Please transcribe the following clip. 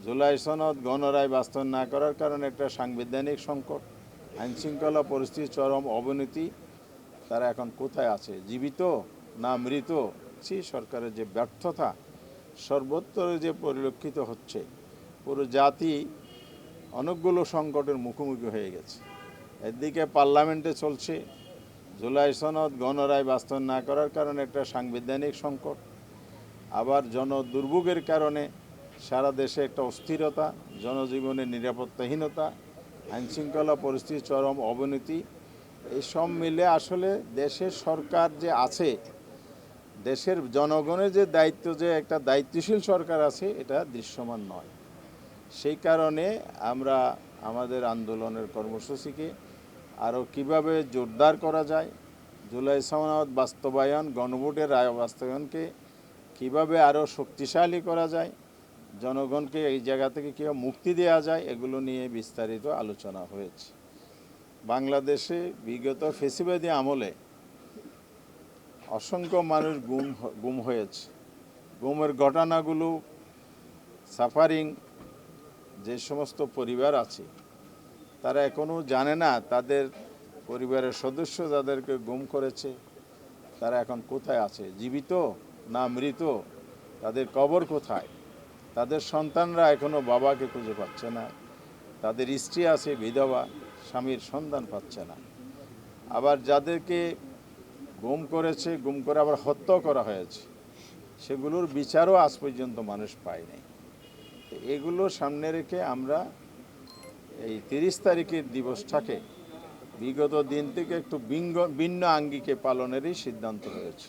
জুলাই সনদ গণরায় বাস্তবায়ন না করার কারণে একটা সাংবিধানিক সংকট, আইনশৃঙ্খলা পরিস্থিতির চরম অবনতি। তারা এখন কোথায় আছে, জীবিত না মৃত? সরকারের যে ব্যর্থতা সর্বত্র যে পরিলক্ষিত হচ্ছে, পুরো জাতি অনেকগুলো সংকটের মুখোমুখি হয়ে গেছে। এদিকে পার্লামেন্টে চলছে জুলাই সনদ গণরায় বাস্তবায়ন না করার কারণে একটা সাংবিধানিক সংকট, আবার দুর্ভোগের কারণে সারা দেশে একটা অস্থিরতা, জনজীবনের নিরাপত্তাহীনতা, আইনশৃঙ্খলা পরিস্থিতির চরম অবনতি। এই সব মিলে আসলে দেশের সরকার যে আছে, দেশের জনগণের যে দায়িত্ব, যে একটা দায়িত্বশীল সরকার আছে, এটা দৃশ্যমান নয়। সেই কারণে আমরা আমাদের আন্দোলনের কর্মসূচিকে আরও কীভাবে জোরদার করা যায়, জুলাই সনদ বাস্তবায়ন, গণভোটের রায় বাস্তবায়নকে কীভাবে আরও শক্তিশালী করা যায়, জনগণকে এই জায়গা থেকে কীভাবে মুক্তি দেওয়া যায়, এগুলো নিয়ে বিস্তারিত আলোচনা হয়েছে। বাংলাদেশে বিগত ফ্যাসিবাদী আমলে অসংখ্য মানুষ গুম হয়েছে। গুমের ঘটনাগুলো, সাফারিং, যে সমস্ত পরিবার আছে তারা এখনও জানে না তাদের পরিবারের সদস্য যাদেরকে গুম করেছে তারা এখন কোথায় আছে, জীবিত না মৃত, তাদের কবর কোথায়। তাদের সন্তানরা এখনও বাবাকে খুঁজে পাচ্ছে না, তাদের স্ত্রী আছে বিধবা, স্বামীর সন্ধান পাচ্ছে না। আবার যাদেরকে গুম করেছে, গুম করে আবার হত্যা করা হয়েছে, সেগুলোর বিচারও আজ পর্যন্ত মানুষ পায়নি। এগুলো সামনে রেখে আমরা এই 30 তারিখের দিবসটাকে বিগত দিন থেকে একটু ভিন্ন আঙ্গিকে পালনেরই সিদ্ধান্ত হয়েছে।